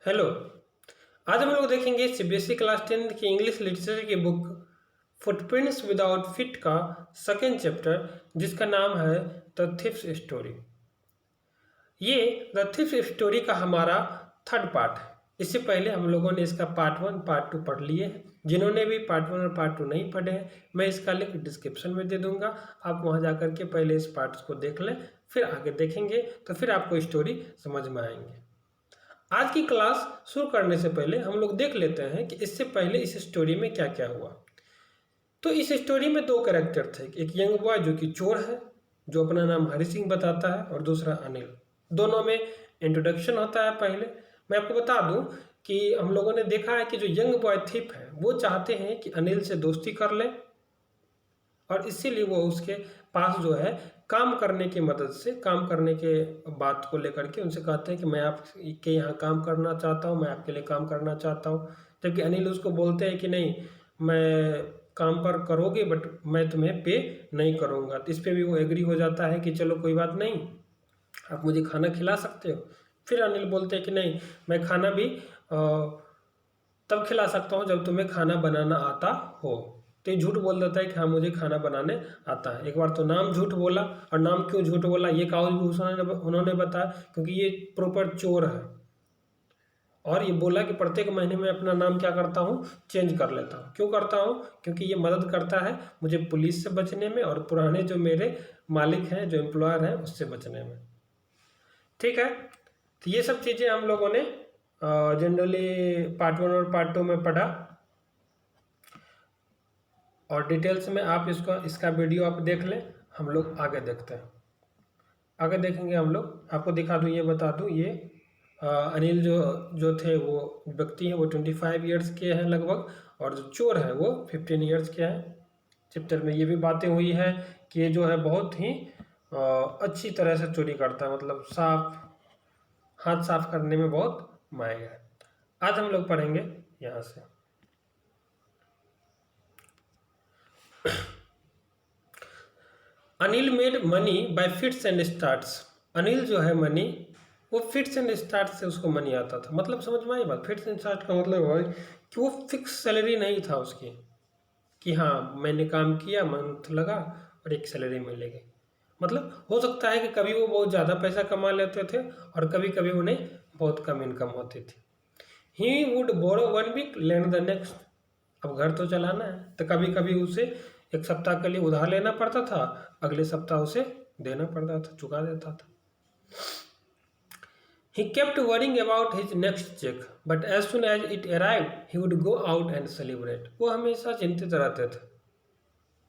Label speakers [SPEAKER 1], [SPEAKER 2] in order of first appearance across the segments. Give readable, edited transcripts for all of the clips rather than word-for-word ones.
[SPEAKER 1] Hello. आज हम लोग देखेंगे सीबीएसई क्लास 10 की इंग्लिश लिटरेचर की बुक फुटप्रिंट्स विदाउट फीट का सेकेंड चैप्टर, जिसका नाम है द थिफ्स स्टोरी। ये द थिफ्स स्टोरी का हमारा थर्ड पार्ट है। इससे पहले हम लोगों ने इसका पार्ट 1 पार्ट 2 पढ़ लिए हैं। जिन्होंने भी पार्ट 1 और पार्ट 2 नहीं पढ़े हैं, मैं इसका लिंक डिस्क्रिप्शन में दे दूंगा। आप वहां जाकर के पहले इस पार्ट को देख लें, फिर आगे देखेंगे तो फिर आपको स्टोरी समझ में आएंगे। आज की क्लास शुरू करने से पहले हम लोग देख लेते हैं कि इससे पहले इस स्टोरी में क्या क्या हुआ। तो इस स्टोरी में दो कैरेक्टर थे, एक यंग बॉय जो कि चोर है, जो अपना नाम हरि सिंह बताता है, और दूसरा अनिल। दोनों में इंट्रोडक्शन होता है। पहले मैं आपको बता दूं कि हम लोगों ने देखा है कि जो यंग बॉय थिप है वो चाहते हैं कि अनिल से दोस्ती कर ले, और इसीलिए वो उसके पास जो है काम करने की मदद से, काम करने के बात को लेकर के उनसे कहते हैं कि मैं आपके यहाँ काम करना चाहता हूँ, मैं आपके लिए काम करना चाहता हूँ। जबकि अनिल उसको बोलते हैं कि नहीं, मैं काम पर करोगे बट मैं तुम्हें पे नहीं करूँगा। तो इस पर भी वो एग्री हो जाता है कि चलो कोई बात नहीं, आप मुझे खाना खिला सकते हो। फिर अनिल बोलते हैं कि नहीं, मैं खाना भी तब खिला सकता हूँ जब तुम्हें खाना बनाना आता हो। तो ये झूठ बोल देता है कि हाँ मुझे खाना बनाने आता है। एक बार तो नाम झूठ बोला, और नाम क्यों झूठ बोला ये काउज उन्होंने बताया, क्योंकि ये प्रॉपर चोर है। और ये बोला कि प्रत्येक महीने में अपना नाम क्या करता हूँ, चेंज कर लेता हूँ। क्यों करता हूँ? क्योंकि ये मदद करता है मुझे पुलिस से बचने में, और पुराने जो मेरे मालिक हैं, जो एम्प्लॉयर हैं, उससे बचने में। ठीक है, तो ये सब चीज़ें हम लोगों ने जनरली पार्ट 1 और पार्ट 2 में पढ़ा, और डिटेल्स में आप इसका वीडियो आप देख लें। हम लोग आगे देखते हैं, आगे देखेंगे। हम लोग आपको दिखा दूँ, ये बता दूँ, ये अनिल जो जो थे वो व्यक्ति हैं, वो 25 ईयर्स के हैं लगभग, और जो चोर है वो 15 ईयर्स के हैं। चैप्टर में ये भी बातें हुई है कि ये जो है बहुत ही अच्छी तरह से चोरी करता है, मतलब हाथ साफ करने में बहुत माहिर है। आज हम लोग पढ़ेंगे यहाँ से। Anil made money by fits and starts. Anil जो है मनी, वो फिट्स एंड स्टार्ट से उसको मनी आता था। मतलब समझ में आई बात? फिट्स एंड स्टार्ट का मतलब है कि वो फिक्स सैलरी नहीं था उसकी, कि हाँ मैंने काम किया, मंथ लगा और एक सैलरी मिलेगी। मतलब हो सकता है कि कभी वो बहुत ज़्यादा पैसा कमा लेते थे, और कभी कभी उन्हें बहुत कम इनकम होती थी। He would borrow 1 week lend the next. अब घर तो चलाना है, तो कभी कभी उसे एक सप्ताह के लिए उधार लेना पड़ता था, अगले सप्ताह उसे देना पड़ता था, चुका देता था। He kept worrying about his next check, but as soon as it arrived, he would go out and celebrate. वो हमेशा चिंतित रहते थे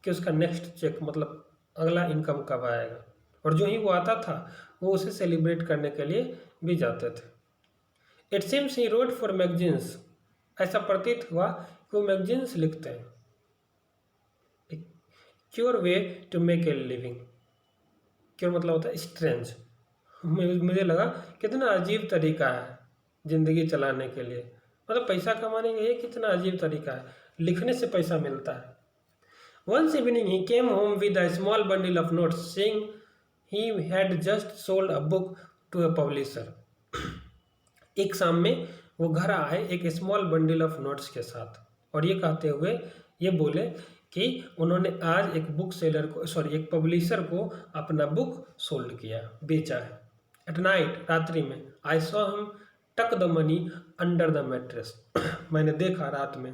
[SPEAKER 1] कि उसका नेक्स्ट चेक, मतलब अगला इनकम कब आएगा, और जो ही वो आता था वो उसे सेलिब्रेट करने के लिए भी जाते थे। It seems he wrote for magazines. ऐसा प्रतीत हुआ कि वो मैगजीन्स लिखते हैं। Cure way to make a living. Cure मतलब होता है स्ट्रेंज। मुझे लगा कितना अजीब तरीका है ज़िंदगी चलाने के लिए, मतलब पैसा कमाने के लिए कितना अजीब तरीका है, लिखने से पैसा मिलता है। Once evening he came home with a small bundle of notes, saying he had just sold a book to a publisher. एक शाम में वो घर आए एक स्मॉल बंडल ऑफ नोट्स के साथ, और ये कहते हुए ये बोले कि उन्होंने आज एक बुक सेलर को, एक पब्लिशर को अपना बुक सोल्ड किया, बेचा है। एट नाइट, रात्रि में, आई सॉ हिम टक the money under the mattress. मैंने देखा रात में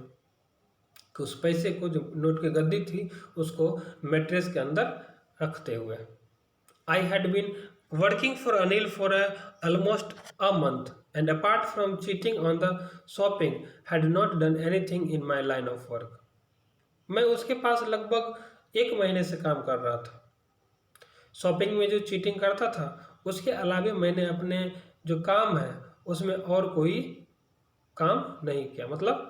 [SPEAKER 1] कि उस पैसे को, जो नोट की गद्दी थी, उसको मैट्रेस के अंदर रखते हुए। I had been working for Anil for almost a month, and apart from cheating on the shopping, had not done anything in my line of work. मैं उसके पास लगभग 1 महीने से काम कर रहा था। शॉपिंग में जो चीटिंग करता था, उसके अलावे मैंने अपने जो काम है उसमें और कोई काम नहीं किया। मतलब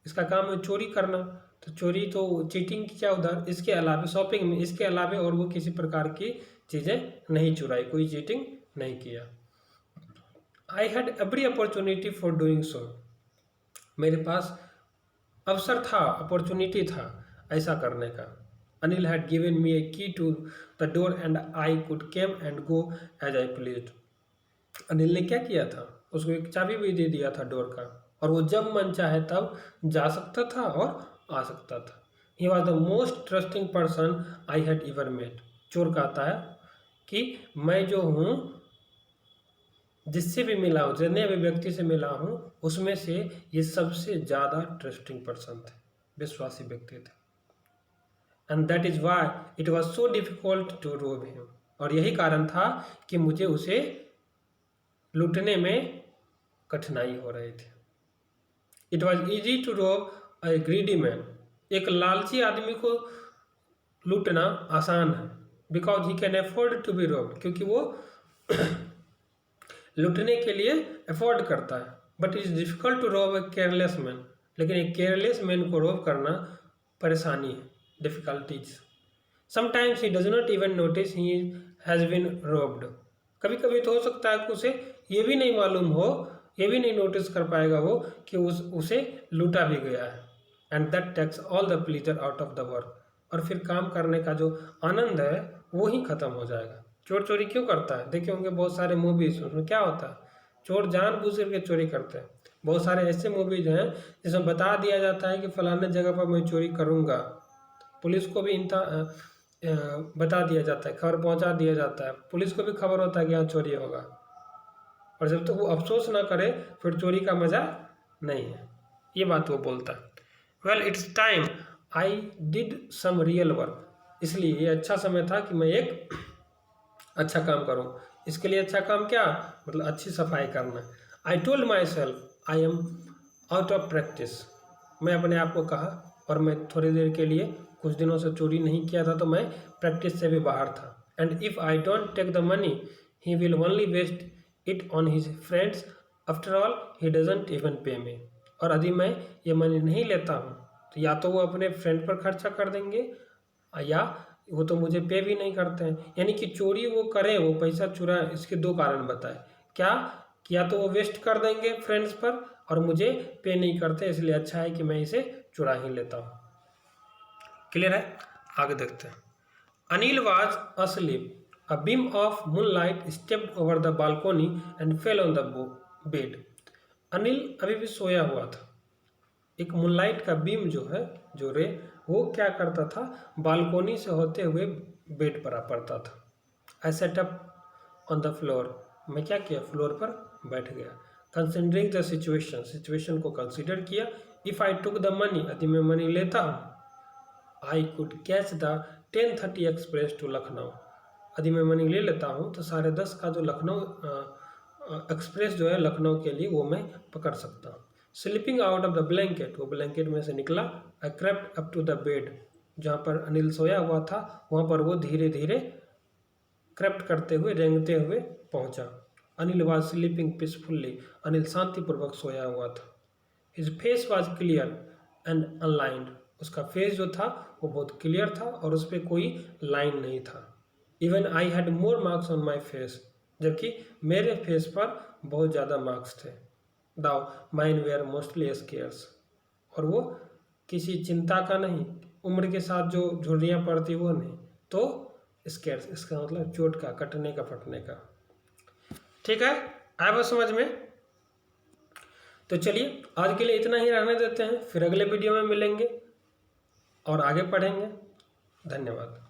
[SPEAKER 1] इसका काम है चोरी करना, तो चोरी तो चीटिंग की क्या उधर, इसके अलावे शॉपिंग में, इसके अलावे और वो किसी प्रकार की चीज़ें नहीं चुराई, कोई चीटिंग नहीं किया। I had every opportunity for doing so. मेरे पास अवसर था, अपॉर्चुनिटी था ऐसा करने का। Anil had given me a key to the door and I could came and go as I pleased. Anil ने क्या किया था, उसको एक चाबी भी दे दिया था डोर का, और वो जब मन चाहे तब जा सकता था और आ सकता था। He was the most trusting person I had ever met. चोर कहता है कि मैं जो हूँ, जिससे भी मिला हूँ, जितने भी व्यक्ति से मिला हूँ, उसमें से ये सबसे ज़्यादा ट्रस्टिंग पर्सन थे, विश्वासी व्यक्ति थे। And that is why it was so difficult to rob him. और यही कारण था कि मुझे उसे लूटने में कठिनाई हो रही थी। It was easy to rob a greedy man. एक लालची आदमी को लूटना आसान है, because he can afford to be robbed, क्योंकि वो लूटने के लिए अफोर्ड करता है। But it is difficult to rob a careless man. लेकिन एक केयरलेस मैन को रोब करना परेशानी है, difficulties. Sometimes he does not even notice he has been robbed. कभी कभी तो हो सकता है कि उसे ये भी नहीं मालूम हो, ये भी नहीं नोटिस कर पाएगा वो कि उसे लूटा भी गया है। And that takes all the pleasure out of the work. और फिर काम करने का जो आनंद है वो ही खत्म हो जाएगा। चोर चोरी क्यों करता है? देखे होंगे बहुत सारे मूवीज, उसमें क्या होता है, चोर जानबूझ करके चोरी करते हैं। बहुत सारे ऐसे मूवीज हैं जिसमें बता दिया जाता है कि फलाने जगह पर मैं चोरी करूँगा। पुलिस को भी बता दिया जाता है, खबर पहुंचा दिया जाता है, पुलिस को भी खबर होता है कि यहाँ चोरी होगा, और जब तक वो अफसोस ना करे फिर चोरी का मज़ा नहीं है। ये बात वो बोलता है। Well it's time I did some real work. इसलिए ये अच्छा समय था कि मैं एक अच्छा काम करूं। इसके लिए अच्छा काम क्या, मतलब अच्छी सफाई करना। I told my self I am out of practice. मैं अपने आप को कहा, और मैं थोड़ी देर के लिए कुछ दिनों से चोरी नहीं किया था, तो मैं प्रैक्टिस से भी बाहर था। And if I don't take the money he will only waste it on his friends, after all he doesn't even pay me. और यदि मैं ये मनी नहीं लेता हूँ तो या तो वो अपने फ्रेंड पर खर्चा कर देंगे, या वो तो मुझे पे भी नहीं करते हैं। यानी कि चोरी वो करें, वो पैसा चुराएं, इसके दो कारण बताए। क्या, या तो वो वेस्ट कर देंगे फ्रेंड्स पर, और मुझे पे नहीं करते, इसलिए अच्छा है कि मैं इसे चुरा ही लेता हूँ। क्लियर है? आगे देखते हैं। Anil was asleep. A beam of moonlight stepped over the balcony and fell on the bed. Anil अभी भी सोया हुआ था। एक मूनलाइट का बीम जो है, जो रे, वो क्या करता था, बालकोनी से होते हुए बेड पर आ पड़ता था। I set up on the floor. मैं क्या किया, फ्लोर पर बैठ गया। कंसिडरिंग द सिचुएशन, सिचुएशन को कंसिडर किया। If I took the money, यदि मैं मनी लेता हूँ, I could catch the 10:30 express to Lucknow. यदि मैं मनी ले लेता हूँ तो 10:30 का जो लखनऊ एक्सप्रेस जो है लखनऊ के लिए, वो मैं पकड़ सकता हूँ। Sleeping out of the blanket, वो ब्लैंकेट में से निकला। I crept up to the bed, जहाँ पर अनिल सोया हुआ था वहाँ पर वो धीरे धीरे क्रेप्ट करते हुए, रेंगते हुए पहुँचा। Anil was sleeping peacefully. Anil शांतिपूर्वक सोया हुआ था। His face was clear and unlined. उसका फेस जो था वो बहुत क्लियर था और उस पर कोई लाइन नहीं था। Even I had more marks on my face, जबकि मेरे फेस पर बहुत ज़्यादा मार्क्स थे। दाउ माइन वेयर मोस्टली स्केयर्स, और वो किसी चिंता का नहीं, उम्र के साथ जो झुर्रियाँ पड़ती वो नहीं, तो स्केयर्स, इसका मतलब चोट का, कटने का, फटने का। ठीक है, आया बात समझ में? तो चलिए आज के लिए इतना ही रहने देते हैं, फिर अगले वीडियो में मिलेंगे और आगे पढ़ेंगे। धन्यवाद।